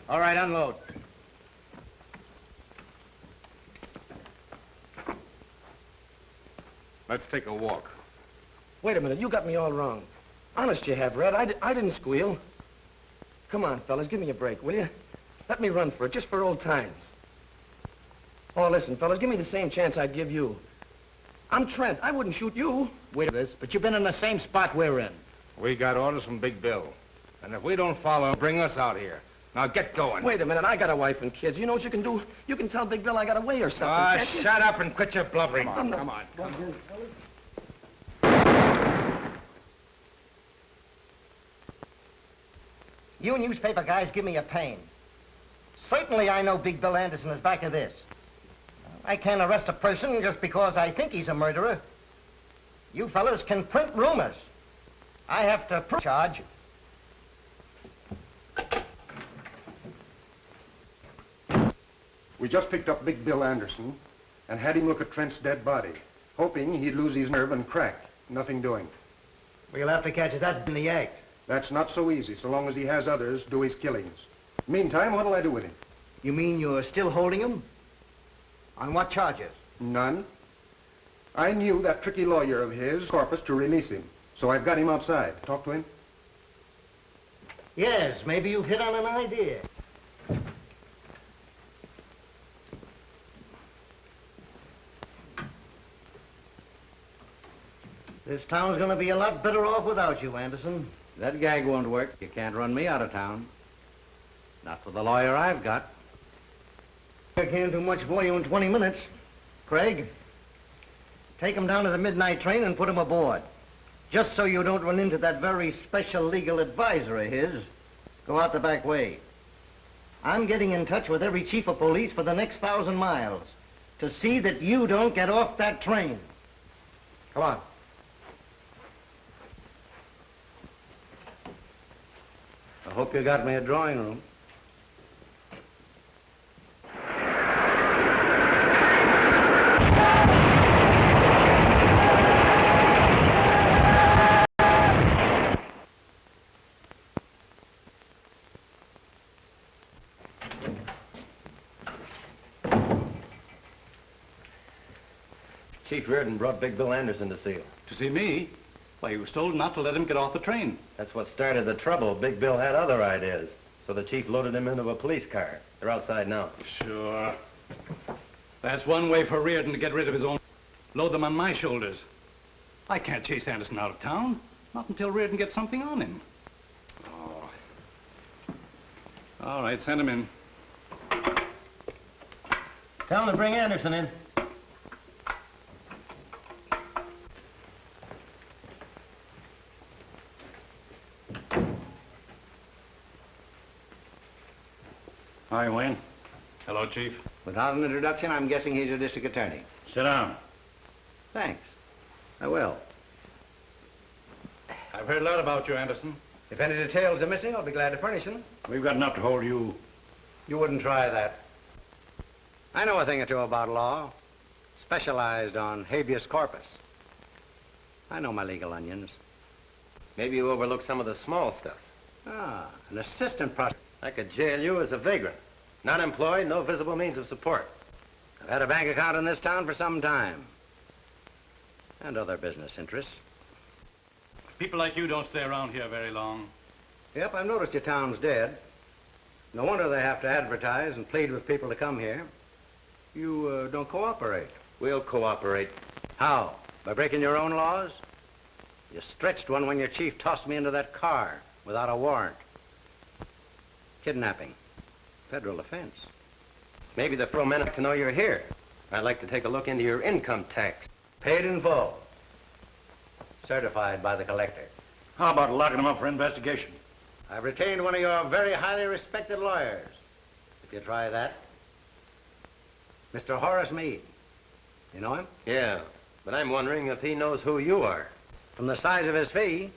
All right, unload. Let's take a walk. Wait a minute, you got me all wrong. Honest you have, Red. I didn't squeal. Come on, fellas, give me a break, will you? Let me run for it, just for old times. Oh, listen, fellas, give me the same chance I'd give you. I'm Trent. I wouldn't shoot you. Wait a minute, but you've been in the same spot we're in. We got orders from Big Bill. And if we don't follow, bring us out here. Now get going. Wait a minute, I got a wife and kids. You know what you can do? You can tell Big Bill I got away or something. Ah, shut up and quit your blubbering. Come on. You newspaper guys give me a pain. Certainly I know Big Bill Anderson is back of this. I can't arrest a person just because I think he's a murderer. You fellas can print rumors. I have to prove charge. We just picked up Big Bill Anderson and had him look at Trent's dead body, hoping he'd lose his nerve and crack. Nothing doing. We'll have to catch that in the act. That's not so easy, so long as he has others do his killings. Meantime, what'll I do with him? You mean you're still holding him? On what charges? None. I knew that tricky lawyer of his, Corpus, to release him. So I've got him outside. Talk to him. Yes, maybe you've hit on an idea. This town's gonna be a lot better off without you, Anderson. That gag won't work. You can't run me out of town. Not with the lawyer I've got. I can't do much for you in 20 minutes. Craig, take him down to the midnight train and put him aboard. Just so you don't run into that very special legal advisor of his. Go out the back way. I'm getting in touch with every chief of police for the next 1,000 miles to see that you don't get off that train. Come on. I hope you got me a drawing room. Chief Reardon brought Big Bill Anderson to see you. To see me? Why, he was told not to let him get off the train. That's what started the trouble. Big Bill had other ideas. So the chief loaded him into a police car. They're outside now. Sure. That's one way for Reardon to get rid of his own. Load them on my shoulders. I can't chase Anderson out of town. Not until Reardon gets something on him. Oh. All right, send him in. Tell him to bring Anderson in. Hi, Wayne. Hello, Chief. Without an introduction, I'm guessing he's a district attorney. Sit down. Thanks. I will. I've heard a lot about you, Anderson. If any details are missing, I'll be glad to furnish them. We've got enough to hold you. You wouldn't try that. I know a thing or two about law. Specialized on habeas corpus. I know my legal onions. Maybe you overlooked some of the small stuff. Ah, an assistant prosecutor. I could jail you as a vagrant. Not employed, no visible means of support. I've had a bank account in this town for some time. And other business interests. People like you don't stay around here very long. Yep, I've noticed your town's dead. No wonder they have to advertise and plead with people to come here. You don't cooperate. We'll cooperate. How? By breaking your own laws? You stretched one when your chief tossed me into that car without a warrant. Kidnapping. Federal offense. Maybe the pro men like to know you're here. I'd like to take a look into your income tax. Paid in full. Certified by the collector. How about locking him up for investigation? I've retained one of your very highly respected lawyers. If you try that. Mr. Horace Meade. You know him? Yeah, but I'm wondering if he knows who you are. From the size of his fee,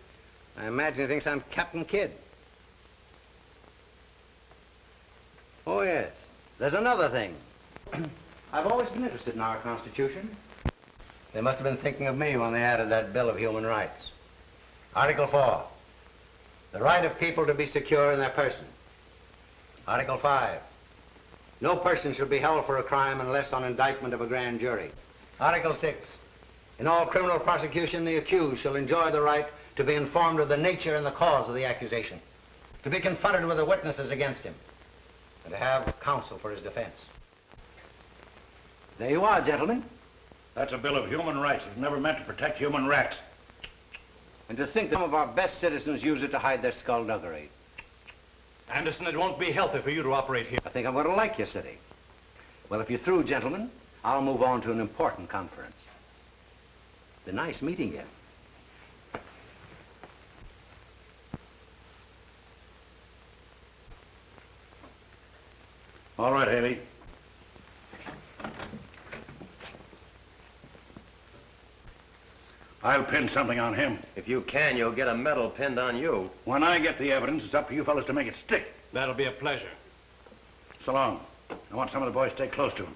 I imagine he thinks I'm Captain Kidd. Oh, yes. There's another thing. I've always been interested in our Constitution. They must have been thinking of me when they added that Bill of Human Rights. Article 4. The right of people to be secure in their person. Article 5. No person shall be held for a crime unless on indictment of a grand jury. Article 6. In all criminal prosecution, the accused shall enjoy the right to be informed of the nature and the cause of the accusation, to be confronted with the witnesses against him, and to have counsel for his defense. There you are, gentlemen. That's a bill of human rights. It was never meant to protect human rats. And to think that some of our best citizens use it to hide their skullduggery. Anderson, it won't be healthy for you to operate here. I think I'm going to like your city. Well, if you're through, gentlemen, I'll move on to an important conference. It's nice meeting you. All right, Haley. I'll pin something on him. If you can, you'll get a medal pinned on you. When I get the evidence, it's up to you fellas to make it stick. That'll be a pleasure. So long. I want some of the boys to stay close to him.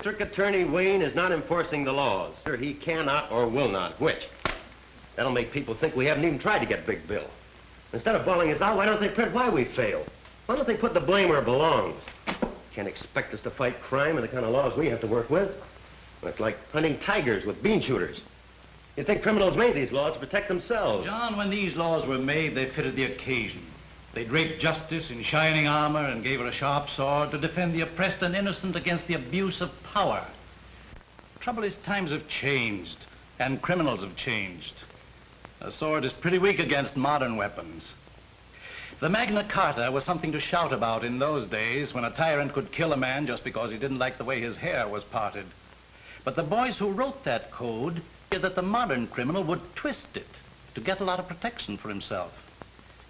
District Attorney Wayne is not enforcing the laws. He cannot or will not. Which? That'll make people think we haven't even tried to get Big Bill. Instead of bawling us out, why don't they print why we failed? Why don't they put the blame where it belongs? Can't expect us to fight crime and the kind of laws we have to work with. It's like hunting tigers with bean shooters. You'd think criminals made these laws to protect themselves. John, when these laws were made, they fitted the occasion. They draped justice in shining armor and gave her a sharp sword to defend the oppressed and innocent against the abuse of power. Trouble is, times have changed, and criminals have changed. A sword is pretty weak against modern weapons. The Magna Carta was something to shout about in those days when a tyrant could kill a man just because he didn't like the way his hair was parted. But the boys who wrote that code feared that the modern criminal would twist it to get a lot of protection for himself.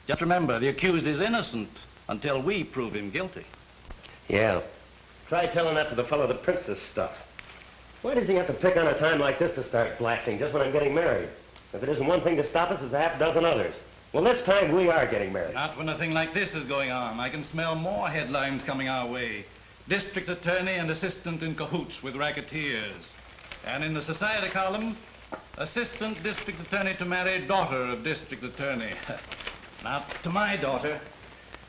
Just remember, the accused is innocent until we prove him guilty. Yeah. Try telling that to the fellow that prints this stuff. Why does he have to pick on a time like this to start blasting just when I'm getting married? If it isn't one thing to stop us, it's a half dozen others. Well, this time we are getting married. Not when a thing like this is going on. I can smell more headlines coming our way. District attorney and assistant in cahoots with racketeers. And in the society column, assistant district attorney to marry daughter of district attorney. Not to my daughter.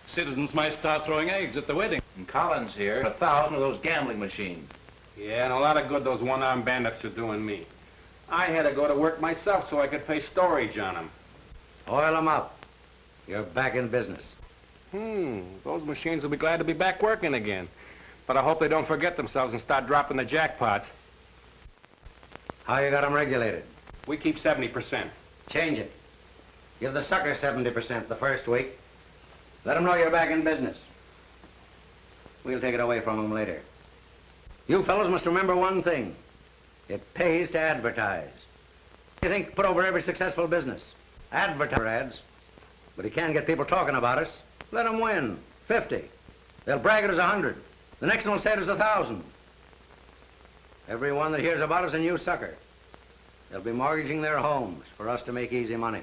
Citizens might start throwing eggs at the wedding. And Collins here, 1,000 of those gambling machines. Yeah, and a lot of good those one-armed bandits are doing me. I had to go to work myself so I could pay storage on them. Oil them up. You're back in business. Those machines will be glad to be back working again. But I hope they don't forget themselves and start dropping the jackpots. How you got them regulated? We keep 70%. Change it. Give the sucker 70% the first week. Let them know you're back in business. We'll take it away from them later. You fellows must remember one thing. It pays to advertise. You think put over every successful business. Advertise ads. But you can't get people talking about us. Let them win. 50. They'll brag it as 100. The next one will say it as 1,000. Everyone that hears about us a new sucker. They'll be mortgaging their homes for us to make easy money.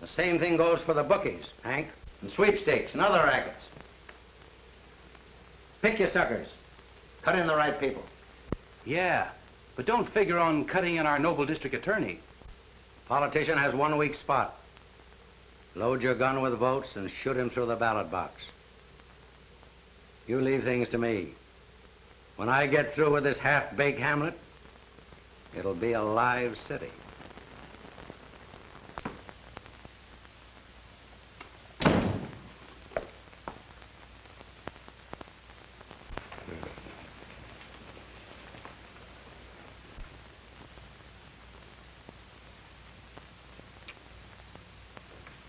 The same thing goes for the bookies, Hank, and sweepstakes and other rackets. Pick your suckers. Cut in the right people. Yeah, but don't figure on cutting in our noble district attorney. Politician has one weak spot. Load your gun with votes and shoot him through the ballot box. You leave things to me. When I get through with this half-baked hamlet, it'll be a live city.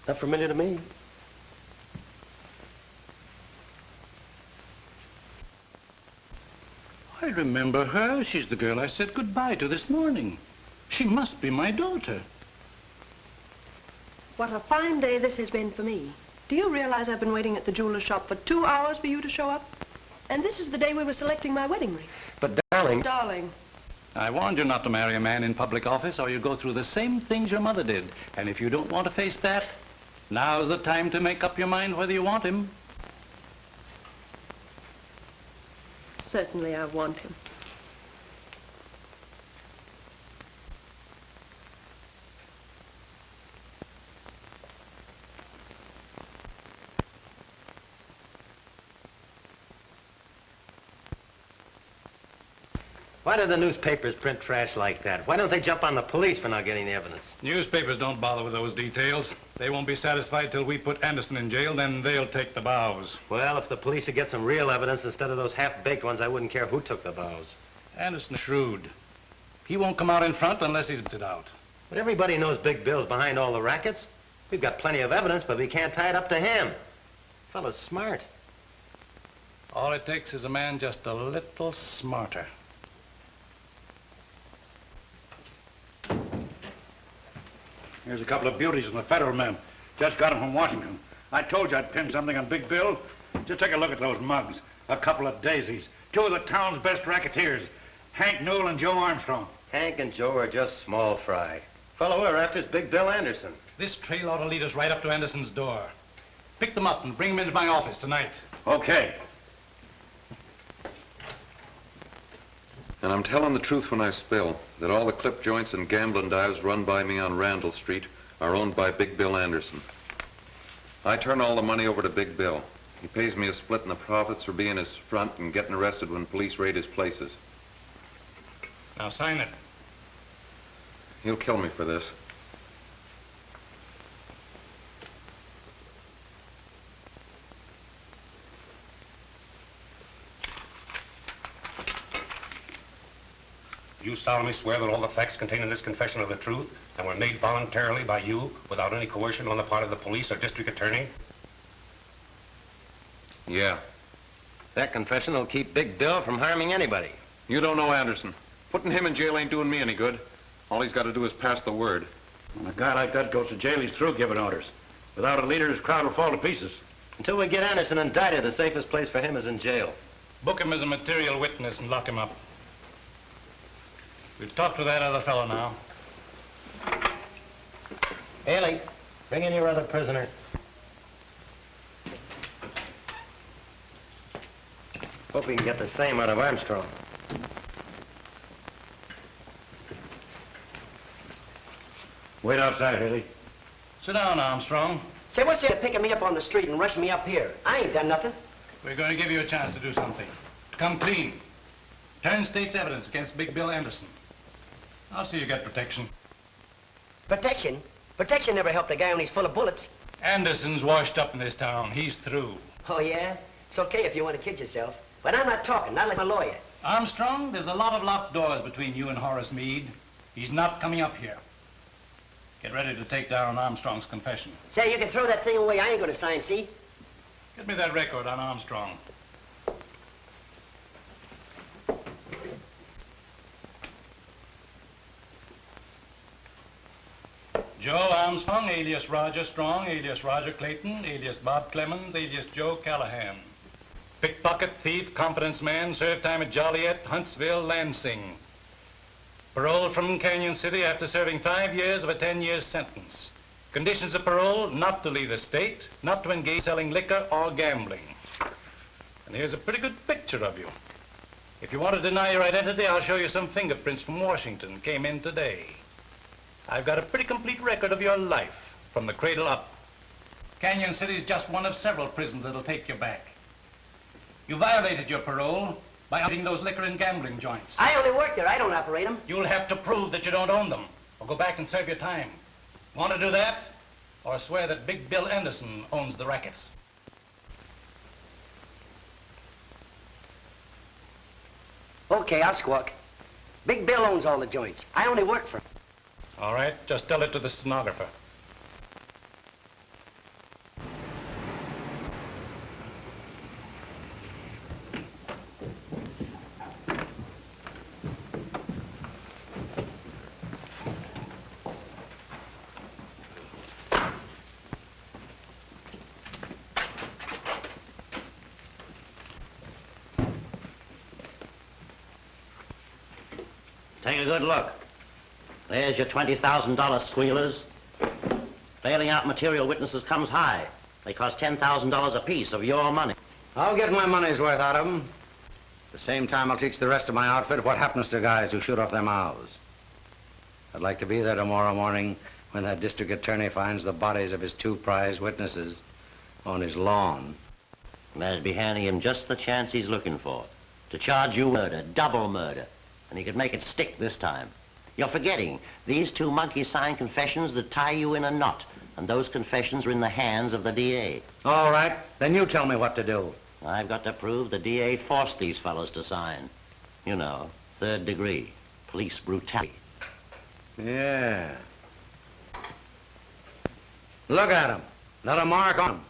Not familiar to me. I remember her. She's the girl I said goodbye to this morning. She must be my daughter. What a fine day this has been for me. Do you realize I've been waiting at the jeweler's shop for 2 hours for you to show up? And this is the day we were selecting my wedding ring. But, darling... Darling. I warned you not to marry a man in public office or you'd go through the same things your mother did. And if you don't want to face that, now's the time to make up your mind whether you want him. Certainly I want him. Why do the newspapers print trash like that? Why don't they jump on the police for not getting the evidence? Newspapers don't bother with those details. They won't be satisfied till we put Anderson in jail, then they'll take the bows. Well, if the police would get some real evidence instead of those half-baked ones, I wouldn't care who took the bows. Anderson's shrewd. He won't come out in front unless he's it out. But everybody knows Big Bill's behind all the rackets. We've got plenty of evidence, but we can't tie it up to him. Fellow's smart. All it takes is a man just a little smarter. Here's a couple of beauties from the federal men. Just got them from Washington. I told you I'd pin something on Big Bill. Just take a look at those mugs. A couple of daisies. Two of the town's best racketeers. Hank Newell and Joe Armstrong. Hank and Joe are just small fry. Fellow we're after is Big Bill Anderson. This trail ought to lead us right up to Anderson's door. Pick them up and bring them into my office tonight. Okay. And I'm telling the truth when I spill that all the clip joints and gambling dives run by me on Randall Street are owned by Big Bill Anderson. I turn all the money over to Big Bill. He pays me a split in the profits for being his front and getting arrested when police raid his places. Now sign it. He'll kill me for this. You solemnly swear that all the facts contained in this confession are the truth and were made voluntarily by you without any coercion on the part of the police or district attorney? Yeah. That confession will keep Big Bill from harming anybody. You don't know Anderson. Putting him in jail ain't doing me any good. All he's got to do is pass the word. When a guy like that goes to jail, he's through giving orders. Without a leader, his crowd will fall to pieces. Until we get Anderson indicted, the safest place for him is in jail. Book him as a material witness and lock him up. We'll talk to that other fellow now. Haley, bring in your other prisoner. Hope we can get the same out of Armstrong. Wait outside, Haley. Sit down, Armstrong. Say, what's there picking me up on the street and rushing me up here? I ain't done nothing. We're going to give you a chance to do something. Come clean. Turn state's evidence against Big Bill Anderson. I'll see you get protection. Protection? Protection never helped a guy when he's full of bullets. Anderson's washed up in this town. He's through. Oh, yeah? It's okay if you want to kid yourself. But I'm not talking, not like a lawyer. Armstrong, there's a lot of locked doors between you and Horace Meade. He's not coming up here. Get ready to take down Armstrong's confession. Say, you can throw that thing away. I ain't going to sign, see? Get me that record on Armstrong. Joe Armstrong, alias Roger Strong, alias Roger Clayton, alias Bob Clemens, alias Joe Callahan. Pickpocket, thief, confidence man, served time at Joliet, Huntsville, Lansing. Paroled from Canyon City after serving 5 years of a 10-year sentence. Conditions of parole, not to leave the state, not to engage selling liquor or gambling. And here's a pretty good picture of you. If you want to deny your identity, I'll show you some fingerprints from Washington, came in today. I've got a pretty complete record of your life, from the cradle up. Canyon City's just one of several prisons that'll take you back. You violated your parole by operating those liquor and gambling joints. I only work there. I don't operate them. You'll have to prove that you don't own them, or go back and serve your time. Want to do that, or swear that Big Bill Anderson owns the rackets? Okay, I'll squawk. Big Bill owns all the joints. I only work for him. All right, just tell it to the stenographer. Take a good look. There's your $20,000 squealers. Bailing out material witnesses comes high. They cost $10,000 apiece of your money. I'll get my money's worth out of them. At the same time, I'll teach the rest of my outfit what happens to guys who shoot off their mouths. I'd like to be there tomorrow morning when that district attorney finds the bodies of his 2 prize witnesses on his lawn. That'd be handing him just the chance he's looking for. To charge you murder, double murder. And he could make it stick this time. You're forgetting, these 2 monkeys signed confessions that tie you in a knot. And those confessions are in the hands of the DA. All right, then you tell me what to do. I've got to prove the DA forced these fellows to sign. You know, 3rd degree, police brutality. Yeah. Look at them. Not a mark on them.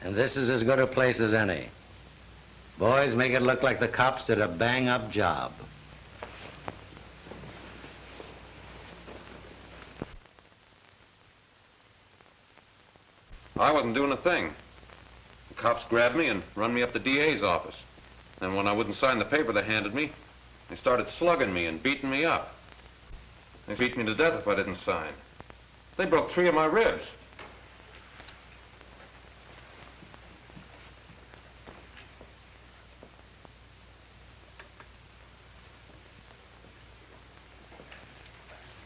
And this is as good a place as any. Boys, make it look like the cops did a bang-up job. I wasn't doing a thing. The cops grabbed me and run me up the DA's office. And when I wouldn't sign the paper they handed me, they started slugging me and beating me up. They beat me to death if I didn't sign. They broke 3 of my ribs.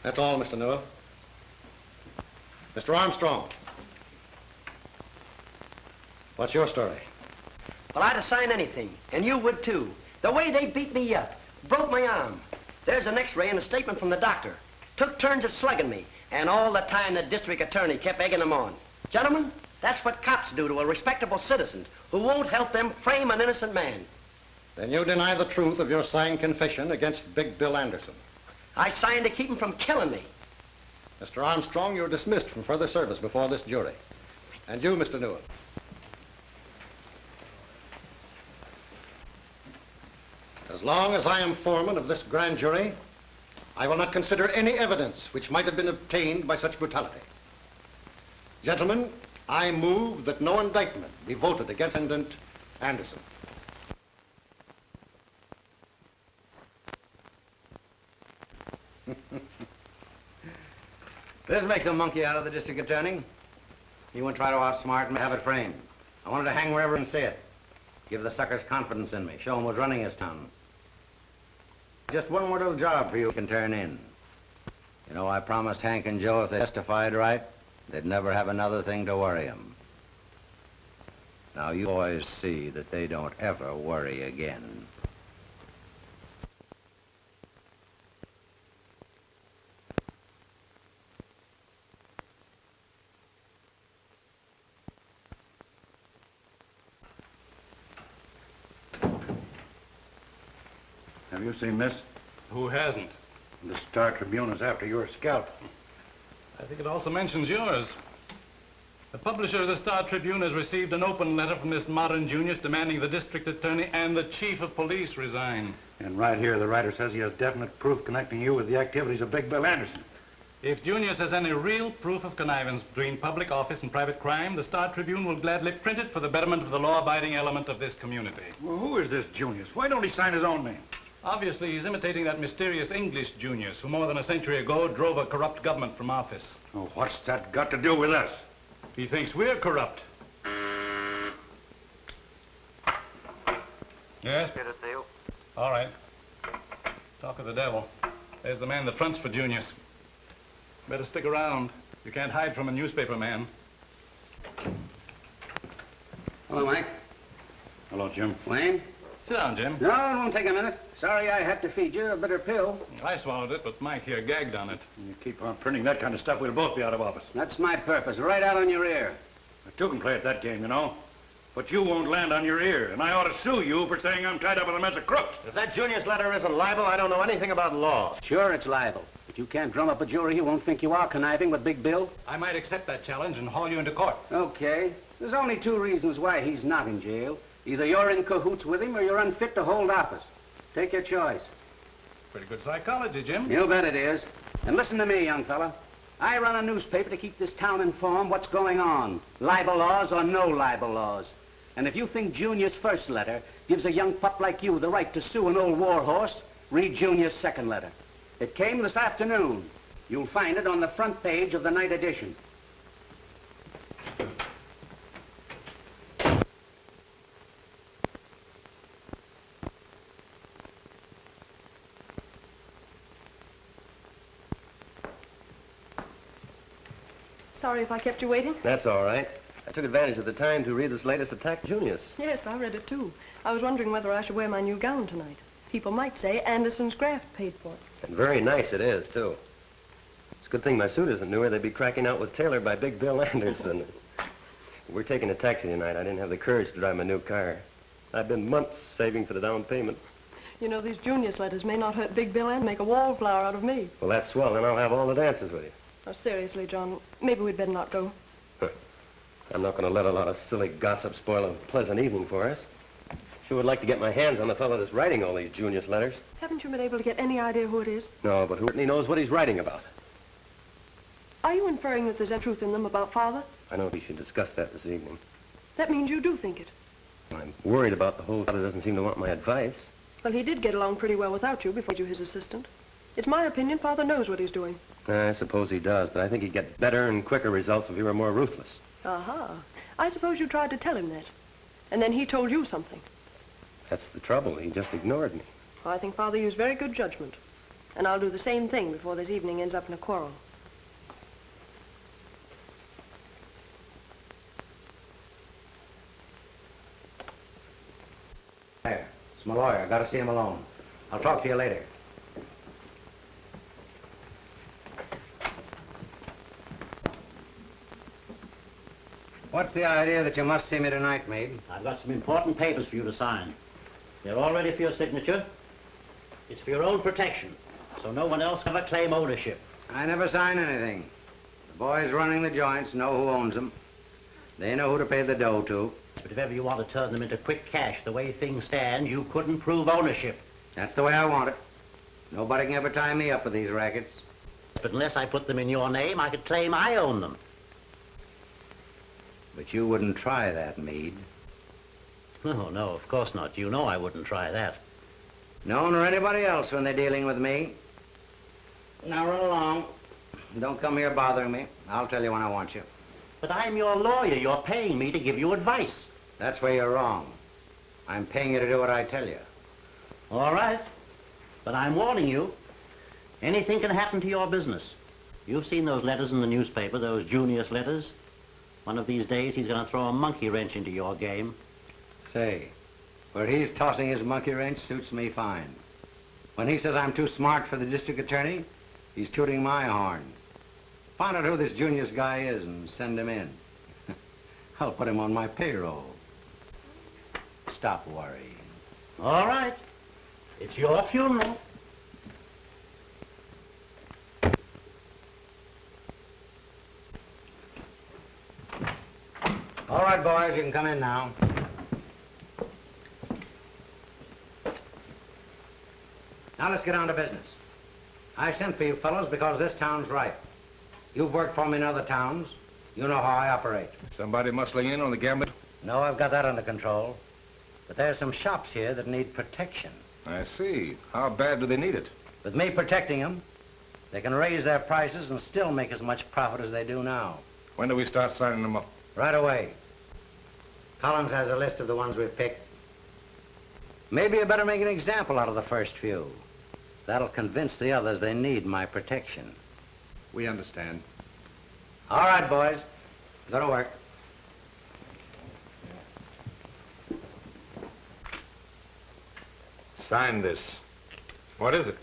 That's all, Mr. Newell. Mr. Armstrong. What's your story? Well, I'd have signed anything, and you would too. The way they beat me up, broke my arm. There's an x-ray and a statement from the doctor. Took turns at slugging me, and all the time the district attorney kept egging them on. Gentlemen, that's what cops do to a respectable citizen who won't help them frame an innocent man. Then you deny the truth of your signed confession against Big Bill Anderson. I signed to keep him from killing me. Mr. Armstrong, you're dismissed from further service before this jury. And you, Mr. Newell. As long as I am foreman of this grand jury, I will not consider any evidence which might have been obtained by such brutality. Gentlemen, I move that no indictment be voted against defendant Anderson. This makes a monkey out of the district attorney. He won't try to outsmart me, have it framed. I wanted to hang wherever and see it. Give the suckers confidence in me. Show him who's running his town. Just one more little job for you can turn in. You know, I promised Hank and Joe if they testified right, they'd never have another thing to worry them. Now, you boys see that they don't ever worry again. Have you seen this? Who hasn't? The Star Tribune is after your scalp. I think it also mentions yours. The publisher of the Star Tribune has received an open letter from this modern Junius demanding the district attorney and the chief of police resign. And right here, the writer says he has definite proof connecting you with the activities of Big Bill Anderson. If Junius has any real proof of connivance between public office and private crime, the Star Tribune will gladly print it for the betterment of the law-abiding element of this community. Well, who is this Junius? Why don't he sign his own name? Obviously, he's imitating that mysterious English Junius who more than a century ago drove a corrupt government from office. Oh, what's that got to do with us? He thinks we're corrupt. Yes? Get it, Dale. All right. Talk of the devil. There's the man that fronts for Junius. Better stick around. You can't hide from a newspaper man. Hello, Mike. Hello, Jim. Wayne? Sit down, Jim. No, it won't take a minute. Sorry I had to feed you a bitter pill. I swallowed it, but Mike here gagged on it. You keep on printing that kind of stuff, we'll both be out of office. That's my purpose, right out on your ear. I too can play at that game, you know. But you won't land on your ear, and I ought to sue you for saying I'm tied up with a mess of crooks. If that Junius letter isn't libel, I don't know anything about law. Sure, it's libel. But you can't drum up a jury who won't think you are conniving with Big Bill. I might accept that challenge and haul you into court. Okay. There's only 2 reasons why he's not in jail. Either you're in cahoots with him or you're unfit to hold office. Take your choice. Pretty good psychology, Jim. You bet it is. And listen to me, young fella. I run a newspaper to keep this town informed what's going on. Libel laws or no libel laws. And if you think Junior's first letter gives a young pup like you the right to sue an old war horse, read Junior's second letter. It came this afternoon. You'll find it on the front page of the night edition. Sorry if I kept you waiting. That's all right. I took advantage of the time to read this latest attack, Junius. Yes, I read it too. I was wondering whether I should wear my new gown tonight. People might say Anderson's graft paid for it. And very nice it is, too. It's a good thing my suit isn't newer. They'd be cracking out with Taylor by Big Bill Anderson. We're taking a taxi tonight. I didn't have the courage to drive my new car. I've been months saving for the down payment. You know, these Junius letters may not hurt Big Bill and make a wallflower out of me. Well, that's swell. Then I'll have all the dances with you. Oh, seriously, John, maybe we'd better not go. I'm not going to let a lot of silly gossip spoil a pleasant evening for us. Sure would like to get my hands on the fellow that's writing all these Junius letters. Haven't you been able to get any idea who it is? No, but who knows what he's writing about? Are you inferring that there's any truth in them about Father? I know we should discuss that this evening. That means you do think it. I'm worried about the whole Father doesn't seem to want my advice. Well, he did get along pretty well without you before you were his assistant. It's my opinion Father knows what he's doing. I suppose he does, but I think he'd get better and quicker results if he were more ruthless. Aha. I suppose you tried to tell him that. And then he told you something. That's the trouble. He just ignored me. I think Father used very good judgment. And I'll do the same thing before this evening ends up in a quarrel. There. It's my lawyer. I gotta see him alone. I'll talk to you later. What's the idea that you must see me tonight, Meade? I've got some important papers for you to sign. They're all ready for your signature. It's for your own protection, so no one else can ever claim ownership. I never sign anything. The boys running the joints know who owns them. They know who to pay the dough to. But if ever you want to turn them into quick cash, the way things stand, you couldn't prove ownership. That's the way I want it. Nobody can ever tie me up with these rackets. But unless I put them in your name, I could claim I own them. But you wouldn't try that, Meade. Oh, no, of course not. You know I wouldn't try that. No one or anybody else when they're dealing with me. Now run along. Don't come here bothering me. I'll tell you when I want you. But I'm your lawyer. You're paying me to give you advice. That's where you're wrong. I'm paying you to do what I tell you. All right. But I'm warning you. Anything can happen to your business. You've seen those letters in the newspaper, those Junius letters. One of these days, he's going to throw a monkey wrench into your game. Say, where he's tossing his monkey wrench suits me fine. When he says I'm too smart for the district attorney, he's tooting my horn. Find out who this Junius guy is and send him in. I'll put him on my payroll. Stop worrying. All right. It's your funeral. All right, boys, you can come in now. Now let's get on to business. I sent for you fellows because this town's ripe. You've worked for me in other towns. You know how I operate. Somebody muscling in on the gambling? No, I've got that under control. But there's some shops here that need protection. I see. How bad do they need it? With me protecting them, they can raise their prices and still make as much profit as they do now. When do we start signing them up? Right away. Collins has a list of the ones we've picked. Maybe you better make an example out of the first few. That'll convince the others they need my protection. We understand. All right, boys. Go to work. Sign this. What is it?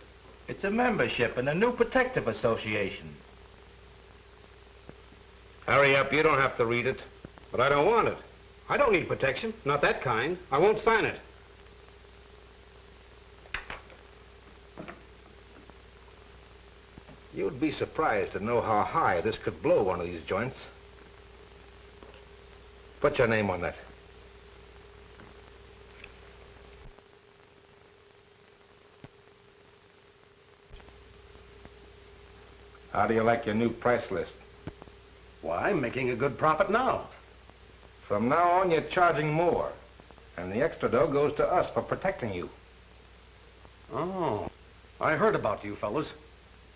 It's a membership in a new protective association. Hurry up, you don't have to read it. But I don't want it. I don't need protection, not that kind. I won't sign it. You'd be surprised to know how high this could blow one of these joints. Put your name on that. How do you like your new price list? Why, I'm making a good profit now. From now on, you're charging more. And the extra dough goes to us for protecting you. Oh, I heard about you fellas.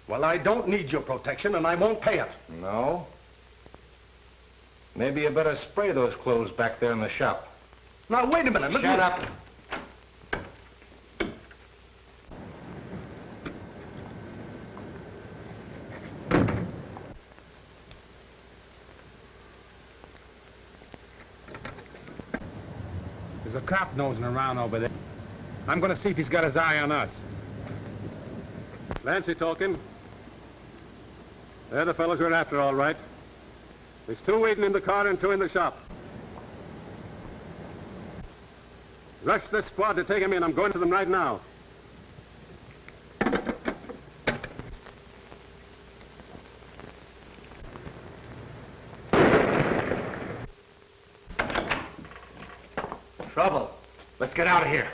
Well, I don't need your protection, and I won't pay it. No? Maybe you better spray those clothes back there in the shop. Now, wait a minute. Shut up. There's a cop nosing around over there. I'm going to see if he's got his eye on us. Lancy talking. They're the fellows we're after, all right. There's 2 waiting in the car and 2 in the shop. Rush this squad to take him in. I'm going to them right now. Trouble. Let's get out of here.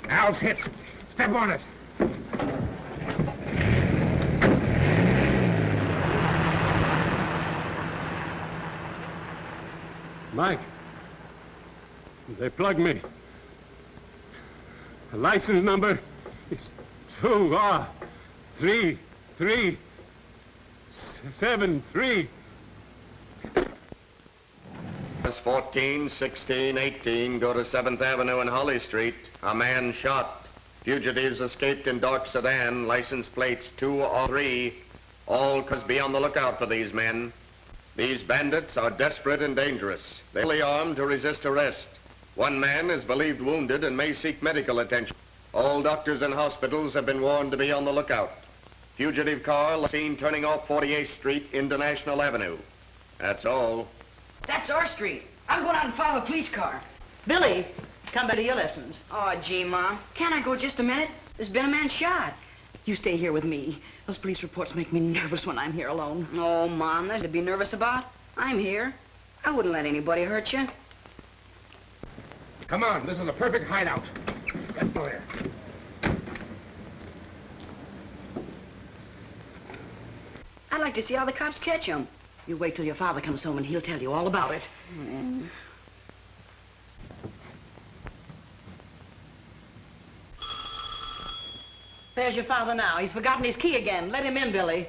Al's hit. Step on it. Mike, they plugged me. The license number is 23373. Bus 14, 16, 18 go to 7th Avenue and Holly Street. A man shot. Fugitives escaped in dark sedan. License plates 2 or 3. All cars be on the lookout for these men. These bandits are desperate and dangerous. They're fully armed to resist arrest. One man is believed wounded and may seek medical attention. All doctors and hospitals have been warned to be on the lookout. Fugitive car seen turning off 48th Street into National Avenue. That's all. That's our street. I'm going out and follow a police car. Billy, come back to your lessons. Oh, gee, Mom. Can't I go just a minute? There's been a man shot. You stay here with me. Those police reports make me nervous when I'm here alone. Oh, Mom, there's to be nervous about. I'm here. I wouldn't let anybody hurt you. Come on, this is a perfect hideout. Let's go there. I'd like to see how the cops catch him. You wait till your father comes home and he'll tell you all about it. There's your father now. He's forgotten his key again. Let him in, Billy.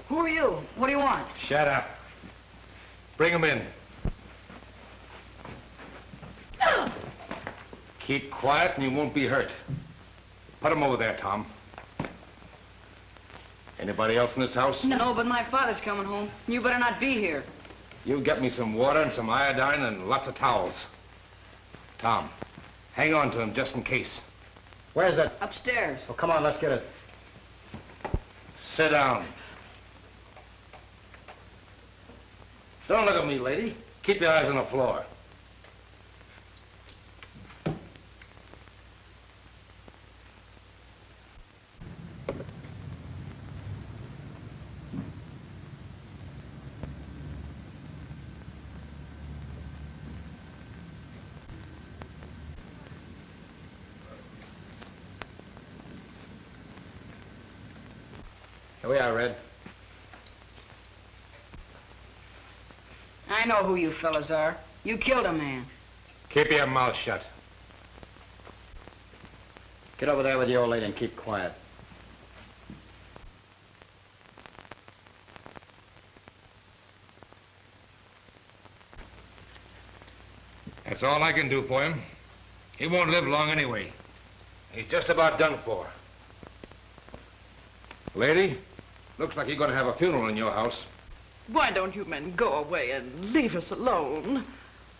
Who are you? What do you want? Shut up. Bring him in. Keep quiet and you won't be hurt. Put him over there, Tom. Anybody else in this house? No, but my father's coming home. You better not be here. You get me some water and some iodine and lots of towels. Tom, hang on to him just in case. Where's it? Upstairs. Oh, come on, let's get it. Sit down. Don't look at me, lady. Keep your eyes on the floor. Here we are, Red. I know who you fellas are. You killed a man. Keep your mouth shut. Get over there with the old lady and keep quiet. That's all I can do for him. He won't live long anyway. He's just about done for. Lady, looks like you're going to have a funeral in your house. Why don't you men go away and leave us alone?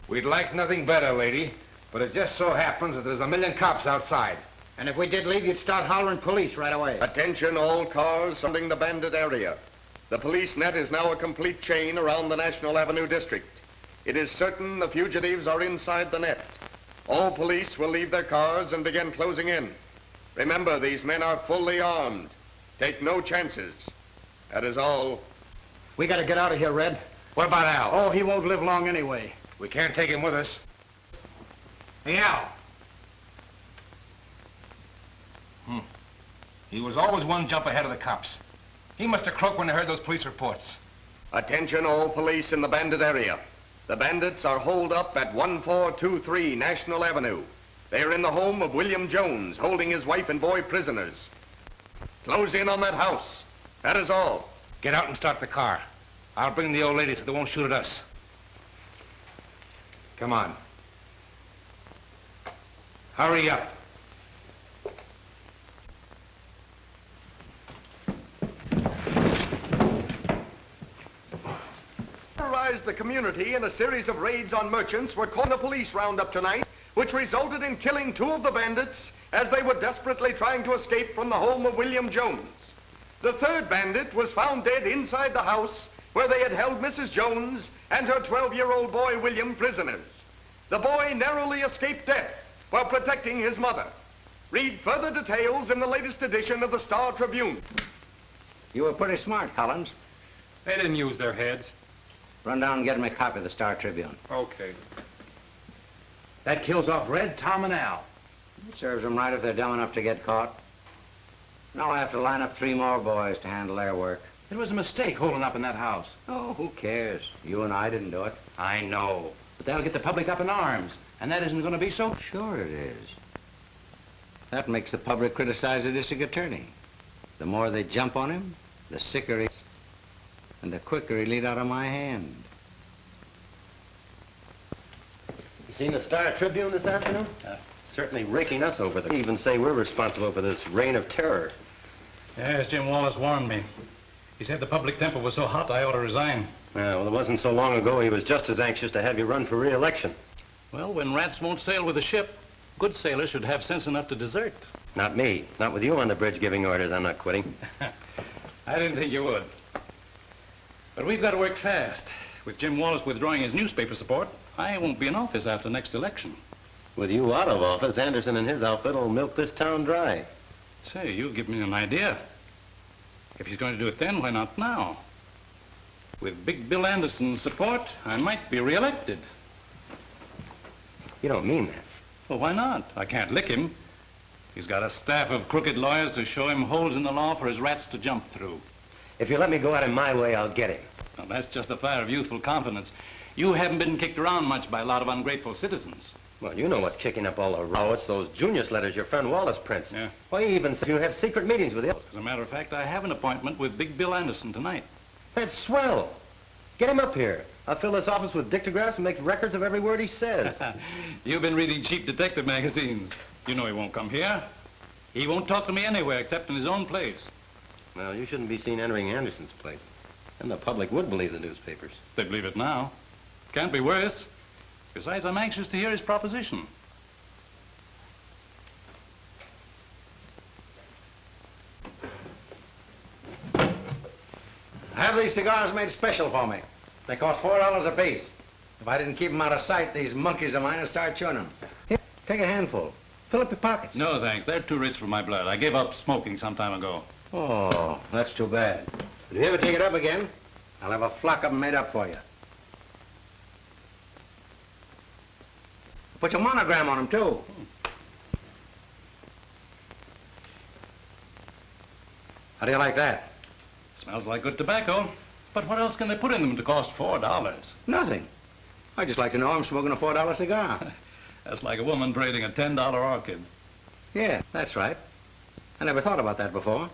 We'd like nothing better, lady, but it just so happens that there's a million cops outside. And if we did leave, you'd start hollering police right away. Attention all cars surrounding the bandit area. The police net is now a complete chain around the National Avenue district. It is certain the fugitives are inside the net. All police will leave their cars and begin closing in. Remember, these men are fully armed. Take no chances. That is all. We gotta get out of here, Red. What about Al? Oh, he won't live long anyway. We can't take him with us. Hey, Al. He was always one jump ahead of the cops. He must have croaked when they heard those police reports. Attention all police in the bandit area. The bandits are holed up at 1423 National Avenue. They are in the home of William Jones, holding his wife and boy prisoners. Close in on that house. That is all. Get out and start the car. I'll bring the old lady so they won't shoot at us. Come on. Hurry up. Terrorized the community in a series of raids on merchants were caught in a police roundup tonight, which resulted in killing 2 of the bandits as they were desperately trying to escape from the home of William Jones. The 3rd bandit was found dead inside the house where they had held Mrs. Jones and her 12-year-old boy William prisoners. The boy narrowly escaped death while protecting his mother. Read further details in the latest edition of the Star Tribune. You were pretty smart, Collins. They didn't use their heads. Run down and get him a copy of the Star Tribune. Okay. That kills off Red, Tom, and Al. It serves them right if they're dumb enough to get caught. Now I have to line up 3 more boys to handle their work. It was a mistake holding up in that house. Oh, who cares? You and I didn't do it. I know. But that'll get the public up in arms. And that isn't going to be so... Sure it is. That makes the public criticize the district attorney. The more they jump on him, the sicker he is. And the quicker he'll eat out of my hand. You seen the Star Tribune this afternoon? Certainly raking us over. They even say we're responsible for this reign of terror. Yes, Jim Wallace warned me. He said the public temper was so hot I ought to resign. Yeah, well, it wasn't so long ago he was just as anxious to have you run for re-election. Well, when rats won't sail with a ship, good sailors should have sense enough to desert. Not me. Not with you on the bridge giving orders. I'm not quitting. I didn't think you would. But we've got to work fast. With Jim Wallace withdrawing his newspaper support, I won't be in office after next election. With you out of office, Anderson and his outfit will milk this town dry. Say, you give me an idea. If he's going to do it then, why not now? With Big Bill Anderson's support, I might be re-elected. You don't mean that. Well, why not? I can't lick him. He's got a staff of crooked lawyers to show him holes in the law for his rats to jump through. If you let me go at him my way, I'll get him. Well, that's just the fire of youthful confidence. You haven't been kicked around much by a lot of ungrateful citizens. Well, you know what's kicking up all the row. It's those Junius letters your friend Wallace prints. Yeah. Why, he even said you have secret meetings with him. As a matter of fact, I have an appointment with Big Bill Anderson tonight. That's swell. Get him up here. I'll fill this office with dictographs and make records of every word he says. You've been reading cheap detective magazines. You know he won't come here. He won't talk to me anywhere except in his own place. Well, you shouldn't be seen entering Anderson's place. And the public would believe the newspapers. They believe it now. Can't be worse. Besides, I'm anxious to hear his proposition. Have these cigars made special for me. They cost $4 apiece. If I didn't keep them out of sight, these monkeys of mine would start chewing them. Here, take a handful. Fill up your pockets. No, thanks. They're too rich for my blood. I gave up smoking some time ago. Oh, that's too bad. If you ever take it up again, I'll have a flock of them made up for you. Put your monogram on them, too. How do you like that? Smells like good tobacco. But what else can they put in them to cost $4? Nothing. I just like to know I'm smoking a $4 cigar. That's like a woman trading a $10 orchid. Yeah, that's right. I never thought about that before.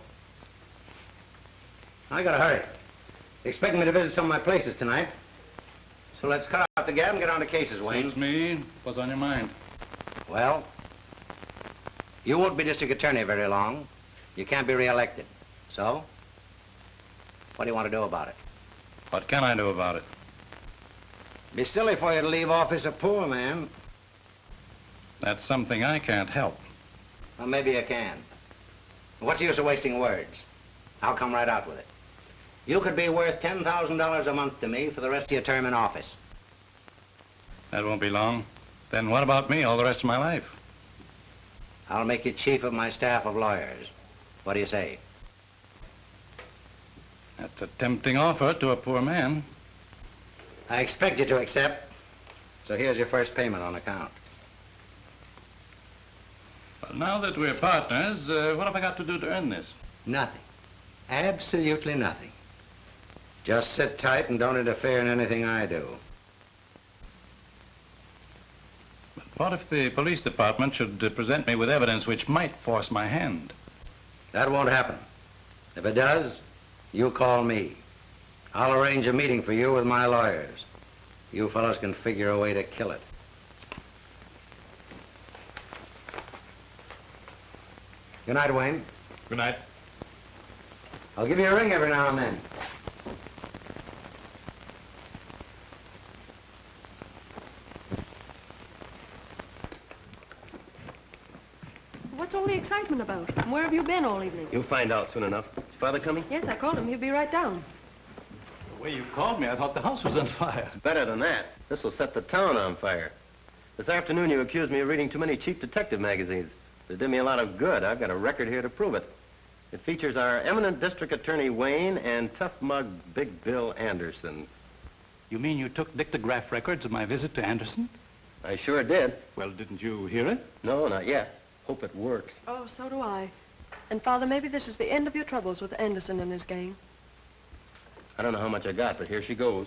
I gotta hurry. They're expecting me to visit some of my places tonight. So let's cut out the gab and get on to cases, Wayne. Suits me. What's on your mind? Well, you won't be district attorney very long. You can't be re-elected. So, what do you want to do about it? What can I do about it? Be silly for you to leave office a poor man. That's something I can't help. Well, maybe you can. What's the use of wasting words? I'll come right out with it. You could be worth $10,000 a month to me for the rest of your term in office. That won't be long. Then what about me all the rest of my life? I'll make you chief of my staff of lawyers. What do you say? That's a tempting offer to a poor man. I expect you to accept. So here's your first payment on account. Well, now that we're partners, what have I got to do to earn this? Nothing. Absolutely nothing. Just sit tight and don't interfere in anything I do. But what if the police department should present me with evidence which might force my hand? That won't happen. If it does, you call me. I'll arrange a meeting for you with my lawyers. You fellows can figure a way to kill it. Good night, Wayne. Good night. I'll give you a ring every now and then. What's all the excitement about? And where have you been all evening? You'll find out soon enough. Is Father coming? Yes, I called him. He'll be right down. The way you called me, I thought the house was on fire. Better than that. This will set the town on fire. This afternoon you accused me of reading too many cheap detective magazines. It did me a lot of good. I've got a record here to prove it. It features our eminent district attorney Wayne and tough mug Big Bill Anderson. You mean you took dictograph records of my visit to Anderson? I sure did. Well, didn't you hear it? No, not yet. Hope it works. Oh, so do I. And, Father, maybe this is the end of your troubles with Anderson and his gang. I don't know how much I got, but here she goes.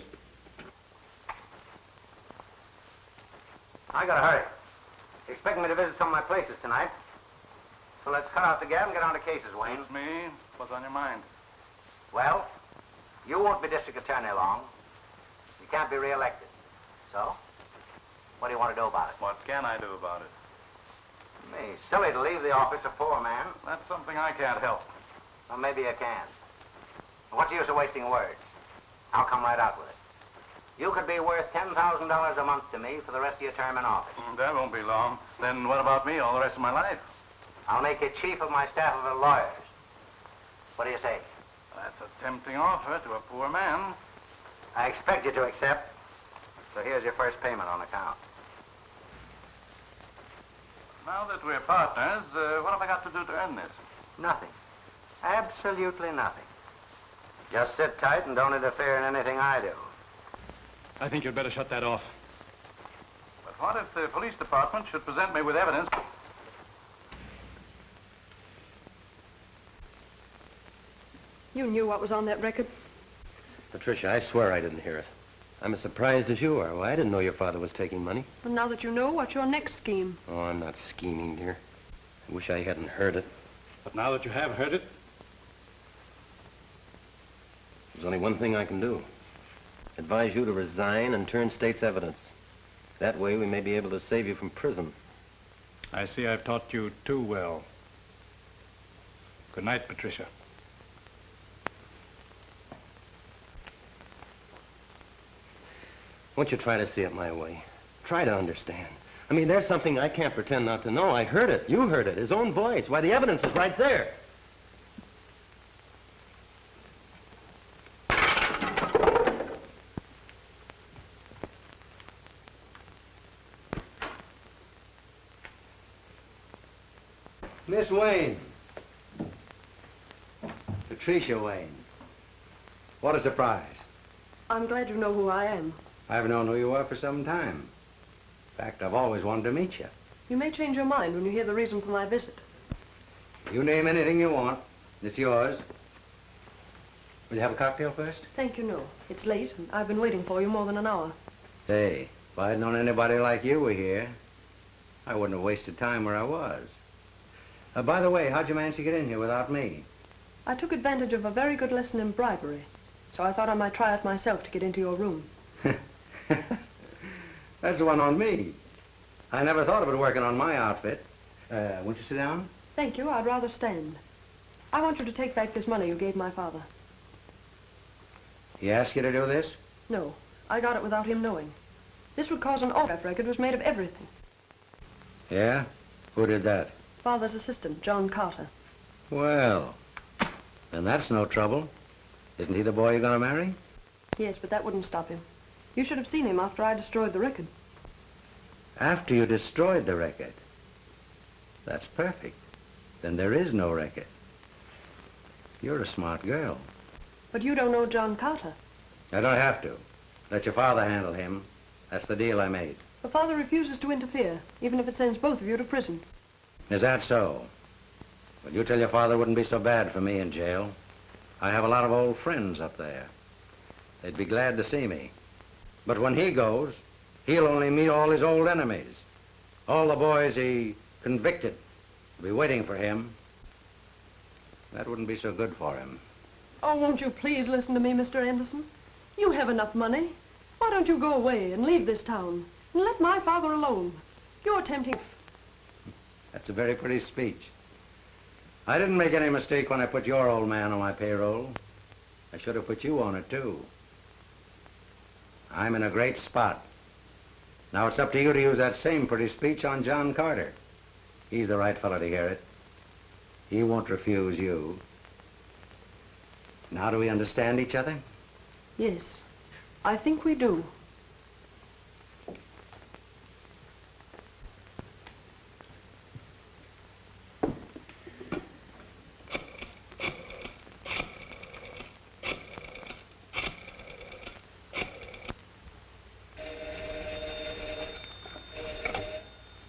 I gotta hurry. You're expecting me to visit some of my places tonight. So let's cut out the gab and get on to cases, Wayne. It's me. What's on your mind? Well, you won't be district attorney long. You can't be reelected. So, what do you want to do about it? What can I do about it? Me, silly to leave the office a poor man. That's something I can't help. Well, maybe you can. What's the use of wasting words? I'll come right out with it. You could be worth $10,000 a month to me for the rest of your term in office. That won't be long. Then what about me all the rest of my life? I'll make you chief of my staff of lawyers. What do you say? That's a tempting offer to a poor man. I expect you to accept. So here's your first payment on account. Now that we're partners, what have I got to do to earn this? Nothing. Absolutely nothing. Just sit tight and don't interfere in anything I do. I think you'd better shut that off. But what if the police department should present me with evidence? You knew what was on that record? Patricia, I swear I didn't hear it. I'm as surprised as you are. Well, I didn't know your father was taking money. And now that you know, what's your next scheme? Oh, I'm not scheming, dear. I wish I hadn't heard it. But now that you have heard it? There's only one thing I can do. Advise you to resign and turn state's evidence. That way we may be able to save you from prison. I see I've taught you too well. Good night, Patricia. Won't you try to see it my way? Try to understand. I mean, there's something I can't pretend not to know. I heard it. You heard it. His own voice. Why, the evidence is right there. Miss Wayne. Patricia Wayne. What a surprise. I'm glad you know who I am. I've known who you are for some time. In fact, I've always wanted to meet you. You may change your mind when you hear the reason for my visit. You name anything you want. It's yours. Will you have a cocktail first? Thank you, no. It's late, and I've been waiting for you more than an hour. Hey, if I'd known anybody like you were here, I wouldn't have wasted time where I was. By the way, how'd you manage to get in here without me? I took advantage of a very good lesson in bribery, so I thought I might try it myself to get into your room. That's the one on me. I never thought of it working on my outfit. Won't you sit down? Thank you. I'd rather stand. I want you to take back this money you gave my father. He asked you to do this? No, I got it without him knowing. This would cause an autograph record was made of everything. Yeah? Who did that? Father's assistant, John Carter. Well, then that's no trouble. Isn't he the boy you're going to marry? Yes, but that wouldn't stop him. You should have seen him after I destroyed the record. After you destroyed the record. That's perfect. Then there is no record. You're a smart girl. But you don't know John Carter. I don't have to. Let your father handle him. That's the deal I made. The father refuses to interfere, even if it sends both of you to prison. Is that so? Well, you tell your father it wouldn't be so bad for me in jail. I have a lot of old friends up there. They'd be glad to see me. But when he goes, he'll only meet all his old enemies. All the boys he convicted will be waiting for him. That wouldn't be so good for him. Oh, won't you please listen to me, Mr. Anderson? You have enough money. Why don't you go away and leave this town and let my father alone? You're tempting... That's a very pretty speech. I didn't make any mistake when I put your old man on my payroll. I should have put you on it, too. I'm in a great spot. Now it's up to you to use that same pretty speech on John Carter. He's the right fellow to hear it. He won't refuse you. Now do we understand each other? Yes, I think we do.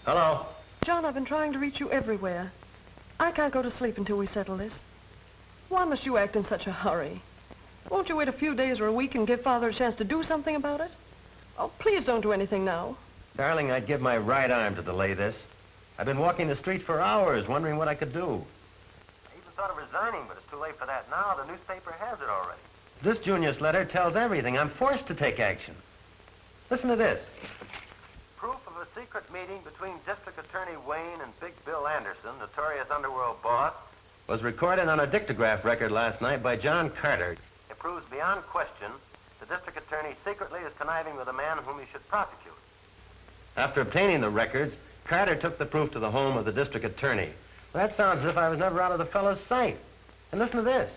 Hello? John, I've been trying to reach you everywhere. I can't go to sleep until we settle this. Why must you act in such a hurry? Won't you wait a few days or a week and give Father a chance to do something about it? Oh, please don't do anything now. Darling, I'd give my right arm to delay this. I've been walking the streets for hours, wondering what I could do. I even thought of resigning, but it's too late for that now. The newspaper has it already. This Junius letter tells everything. I'm forced to take action. Listen to this. Proof of a secret meeting between District Attorney Wayne and Big Bill Anderson, notorious underworld boss, Was recorded on a dictograph record last night by John Carter. It proves beyond question the district attorney secretly is conniving with a man whom he should prosecute. After obtaining the records, Carter took the proof to the home of the district attorney. Well, that sounds as if I was never out of the fellow's sight. And listen to this.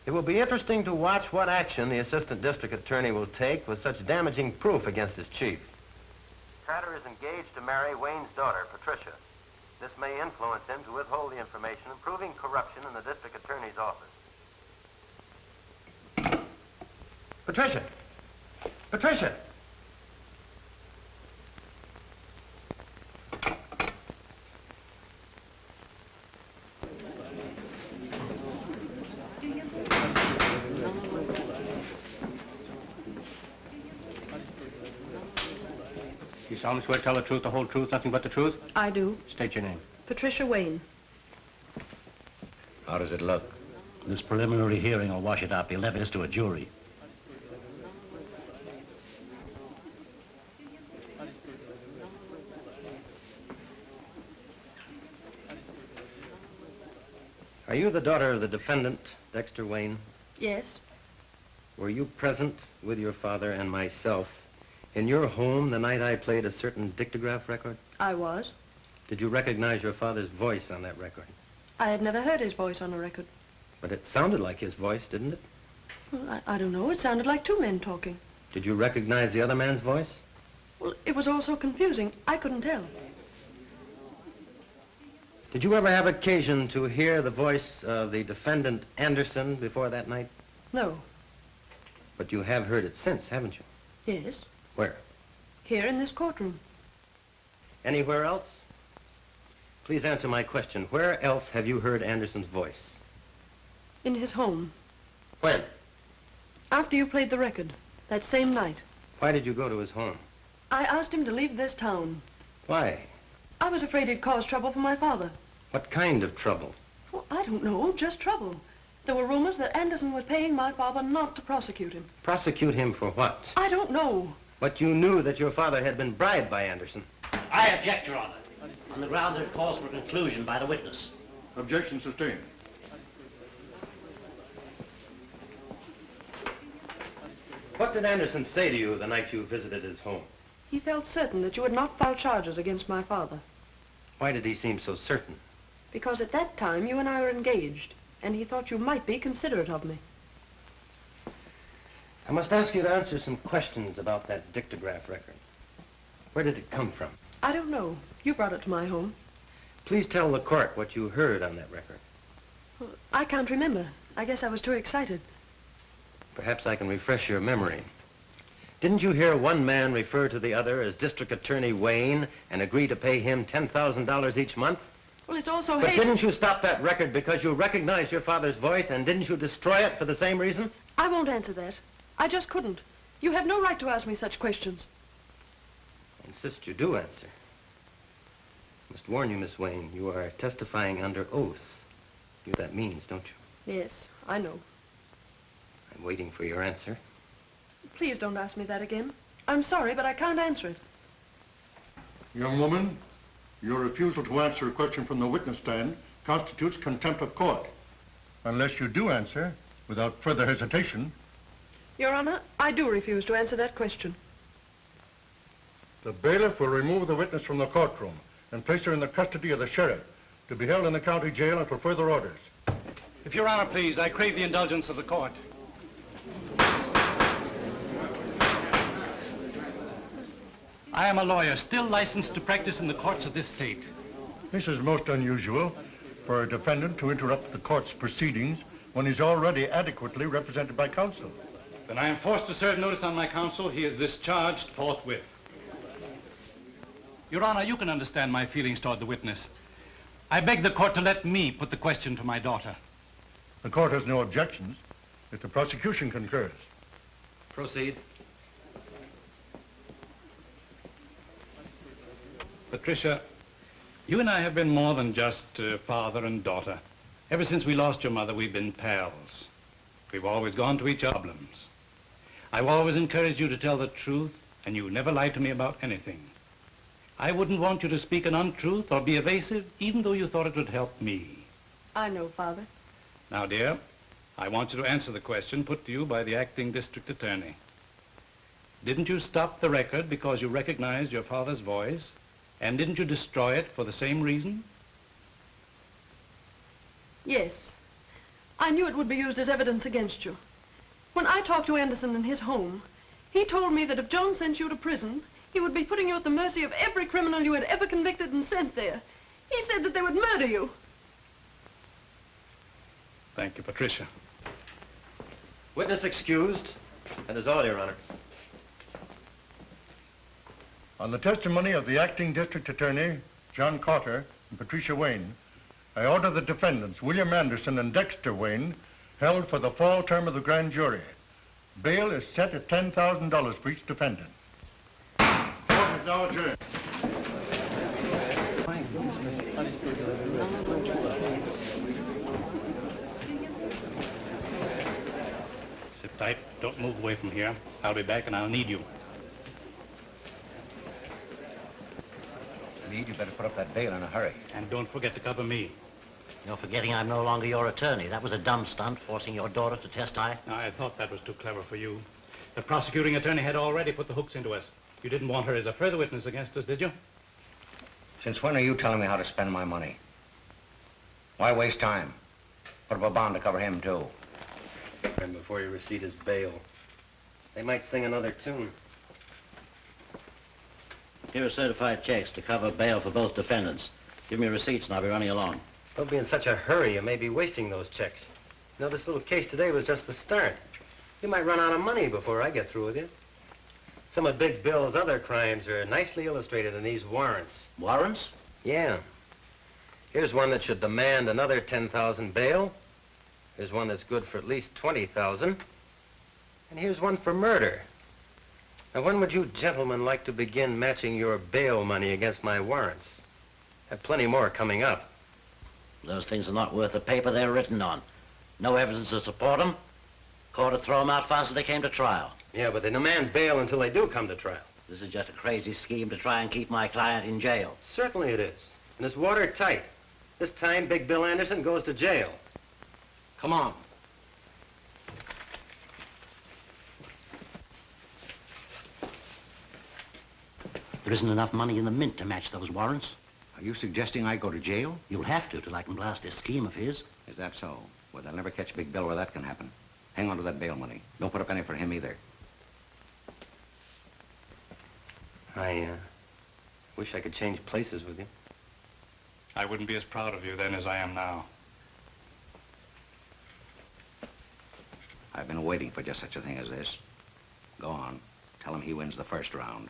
It will be interesting to watch what action the assistant district attorney will take with such damaging proof against his chief. Carter is engaged to marry Wayne's daughter, Patricia. This may influence him to withhold the information, proving corruption in the district attorney's office. Patricia! Patricia! You solemnly swear to tell the truth, the whole truth, nothing but the truth? I do. State your name. Patricia Wayne. How does it look? This preliminary hearing will wash it up. He'll levy this to a jury. Are you the daughter of the defendant, Dexter Wayne? Yes. Were you present with your father and myself in your home the night I played a certain dictograph record? I was. Did you recognize your father's voice on that record? I had never heard his voice on a record. But it sounded like his voice, didn't it? Well, I don't know. It sounded like two men talking. Did you recognize the other man's voice? Well, it was all so confusing. I couldn't tell. Did you ever have occasion to hear the voice of the defendant, Anderson, before that night? No. But you have heard it since, haven't you? Yes. Where? Here in this courtroom. Anywhere else? Please answer my question. Where else have you heard Anderson's voice? In his home. When? After you played the record. That same night. Why did you go to his home? I asked him to leave this town. Why? I was afraid he'd cause trouble for my father. What kind of trouble? Well, I don't know. Just trouble. There were rumors that Anderson was paying my father not to prosecute him. Prosecute him for what? I don't know. But you knew that your father had been bribed by Anderson. I object, Your Honor, on the ground that it calls for conclusion by the witness. Objection sustained. What did Anderson say to you the night you visited his home? He felt certain that you would not file charges against my father. Why did he seem so certain? Because at that time you and I were engaged, and he thought you might be considerate of me. I must ask you to answer some questions about that dictograph record. Where did it come from? I don't know. You brought it to my home. Please tell the court what you heard on that record. Well, I can't remember. I guess I was too excited. Perhaps I can refresh your memory. Didn't you hear one man refer to the other as District Attorney Wayne and agree to pay him $10,000 each month? Well, it's also But didn't you stop that record because you recognized your father's voice, and didn't you destroy it for the same reason? I won't answer that. I just couldn't. You have no right to ask me such questions. I insist you do answer. I must warn you, Miss Wayne, you are testifying under oath. You know what that means, don't you? Yes, I know. I'm waiting for your answer. Please don't ask me that again. I'm sorry, but I can't answer it. Young woman, your refusal to answer a question from the witness stand constitutes contempt of court. Unless you do answer, without further hesitation. Your Honor, I do refuse to answer that question. The bailiff will remove the witness from the courtroom and place her in the custody of the sheriff to be held in the county jail until further orders. If Your Honor, please, I crave the indulgence of the court. I am a lawyer, still licensed to practice in the courts of this state. This is most unusual for a defendant to interrupt the court's proceedings when he's already adequately represented by counsel. Then I am forced to serve notice on my counsel. He is discharged forthwith. Your Honor, you can understand my feelings toward the witness. I beg the court to let me put the question to my daughter. The court has no objections if the prosecution concurs. Proceed. Patricia, you and I have been more than just father and daughter. Ever since we lost your mother, we've been pals. We've always gone to each other's problems. I've always encouraged you to tell the truth, and you never lied to me about anything. I wouldn't want you to speak an untruth or be evasive, even though you thought it would help me. I know, Father. Now, dear, I want you to answer the question put to you by the acting district attorney. Didn't you stop the record because you recognized your father's voice? And didn't you destroy it for the same reason? Yes. I knew it would be used as evidence against you. When I talked to Anderson in his home, he told me that if John sent you to prison, he would be putting you at the mercy of every criminal you had ever convicted and sent there. He said that they would murder you. Thank you, Patricia. Witness excused. That is all, Your Honor. On the testimony of the acting district attorney, John Carter, and Patricia Wayne, I order the defendants, William Anderson and Dexter Wayne, held for the fall term of the grand jury. Bail is set at $10,000 for each defendant. Court is now adjourned. Sit tight. Don't move away from here. I'll be back and I'll need you. Meade, you better put up that bail in a hurry. And don't forget to cover me. You're forgetting I'm no longer your attorney. That was a dumb stunt, forcing your daughter to testify. I thought that was too clever for you. The prosecuting attorney had already put the hooks into us. You didn't want her as a further witness against us, did you? Since when are you telling me how to spend my money? Why waste time? Put up a bond to cover him, too. And before you receipt his bail, they might sing another tune. Here are certified checks to cover bail for both defendants. Give me receipts and I'll be running along. Don't be in such a hurry. You may be wasting those checks. You know, this little case today was just the start. You might run out of money before I get through with you. Some of Big Bill's other crimes are nicely illustrated in these warrants. Warrants? Yeah. Here's one that should demand another $10,000 bail. Here's one that's good for at least $20,000. And here's one for murder. Now, when would you gentlemen like to begin matching your bail money against my warrants? I have plenty more coming up. Those things are not worth the paper they're written on. No evidence to support them. Court would throw them out fast as they came to trial. Yeah, but they demand bail until they do come to trial. This is just a crazy scheme to try and keep my client in jail. Certainly it is. And it's watertight. This time, Big Bill Anderson goes to jail. Come on. There isn't enough money in the mint to match those warrants. Are you suggesting I go to jail? You'll have to till I can blast this scheme of his. Is that so? Well, they'll never catch Big Bill where that can happen. Hang on to that bail money. Don't put up any for him either. I Wish I could change places with you. I wouldn't be as proud of you then as I am now. I've been waiting for just such a thing as this. Go on. Tell him he wins the first round.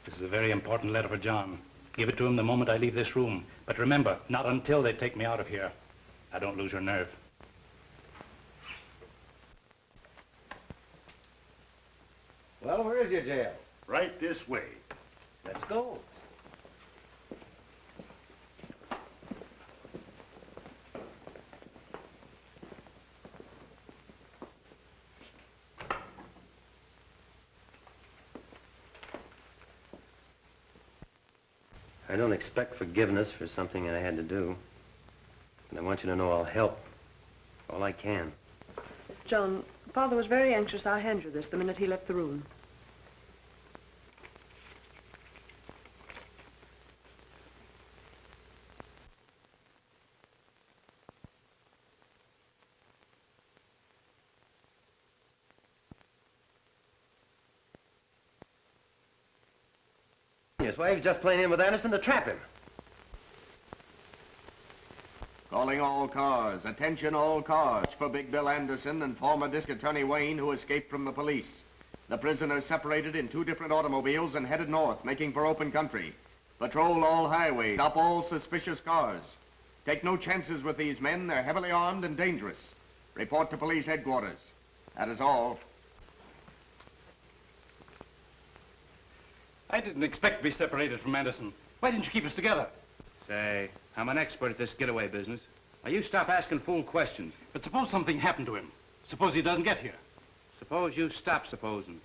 This is a very important letter for John. Give it to him the moment I leave this room. But remember, not until they take me out of here. Now, don't lose your nerve. Well, where is your jail? Right this way. Let's go. I don't expect forgiveness for something I had to do. And I want you to know I'll help all I can. John, Father was very anxious I hand you this the minute he left the room. Yes, why, he was just playing in with Anderson to trap him. Calling all cars. Attention all cars. For Big Bill Anderson and former District Attorney Wayne, who escaped from the police. The prisoners separated in 2 different automobiles and headed north, making for open country. Patrol all highways. Stop all suspicious cars. Take no chances with these men. They're heavily armed and dangerous. Report to police headquarters. That is all. I didn't expect to be separated from Anderson. Why didn't you keep us together? Say, I'm an expert at this getaway business. Now, you stop asking fool questions. But suppose something happened to him. Suppose he doesn't get here. Suppose you stop supposing.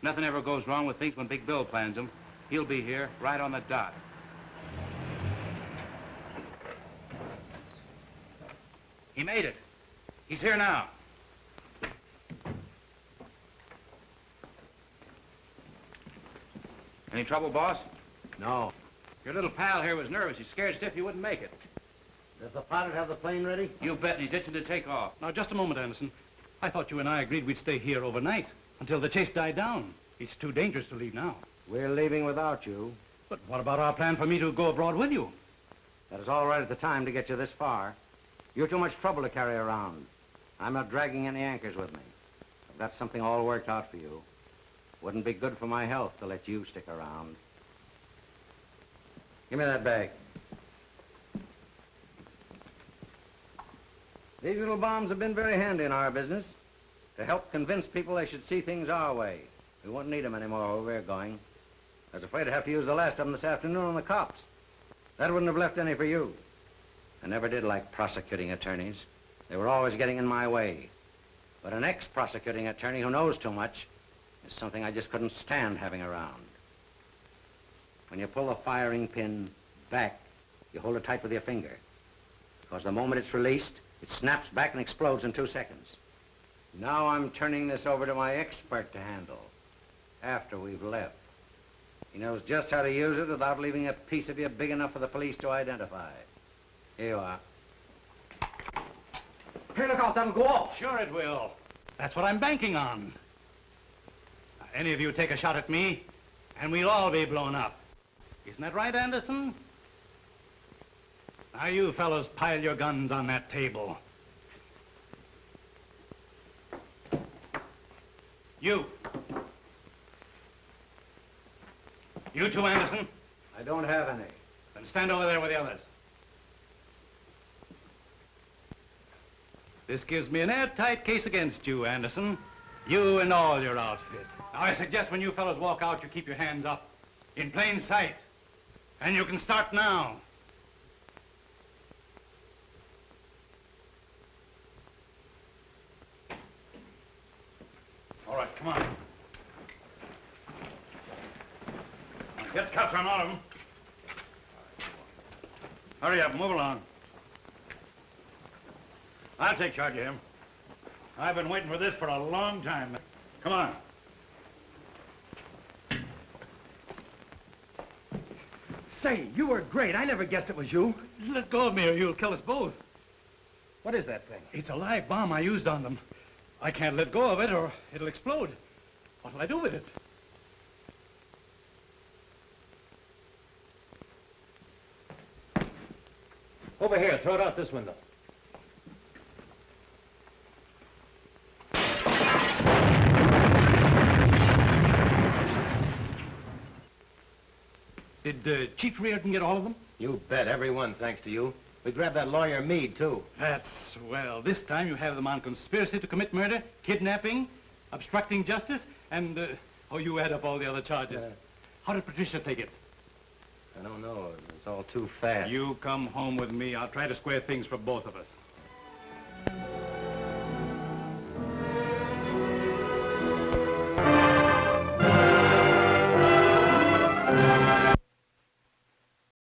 Nothing ever goes wrong with things when Big Bill plans them. He'll be here, right on the dot. He made it. He's here now. Any trouble, boss? No. Your little pal here was nervous. He's scared stiff he wouldn't make it. Does the pilot have the plane ready? You bet. He's itching to take off. Now, just a moment, Anderson. I thought you and I agreed we'd stay here overnight until the chase died down. It's too dangerous to leave now. We're leaving without you. But what about our plan for me to go abroad with you? That is all right at the time to get you this far. You're too much trouble to carry around. I'm not dragging any anchors with me. I've got something all worked out for you. Wouldn't be good for my health to let you stick around. Give me that bag. These little bombs have been very handy in our business to help convince people they should see things our way. We won't need them anymore where we're going. I was afraid I'd have to use the last of them this afternoon on the cops. That wouldn't have left any for you. I never did like prosecuting attorneys. They were always getting in my way. But an ex-prosecuting attorney who knows too much is something I just couldn't stand having around. When you pull the firing pin back, you hold it tight with your finger. Because the moment it's released, it snaps back and explodes in 2 seconds. Now I'm turning this over to my expert to handle after we've left. He knows just how to use it without leaving a piece of you big enough for the police to identify. Here you are. Hey, look out, that'll go off. Sure it will. That's what I'm banking on. Now, any of you take a shot at me, and we'll all be blown up. Isn't that right, Anderson? Now, you fellows pile your guns on that table. You. You too, Anderson? I don't have any. Then stand over there with the others. This gives me an airtight case against you, Anderson. You and all your outfit. Now, I suggest when you fellows walk out, you keep your hands up. In plain sight. And you can start now. All right, come on. Hurry up, move along. I'll take charge of him. I've been waiting for this for a long time. Come on. Say, you were great. I never guessed it was you. Let go of me or you'll kill us both. What is that thing? It's a live bomb I used on them. I can't let go of it or it'll explode. What'll I do with it? Over here, throw it out this window. Did Chief Reardon get all of them? You bet, every one, thanks to you. We grabbed that lawyer Meade, too. That's swell. This time you have them on conspiracy to commit murder, kidnapping, obstructing justice, and, oh, you add up all the other charges. How did Patricia take it? I don't know. It's all too fast. You come home with me. I'll try to square things for both of us.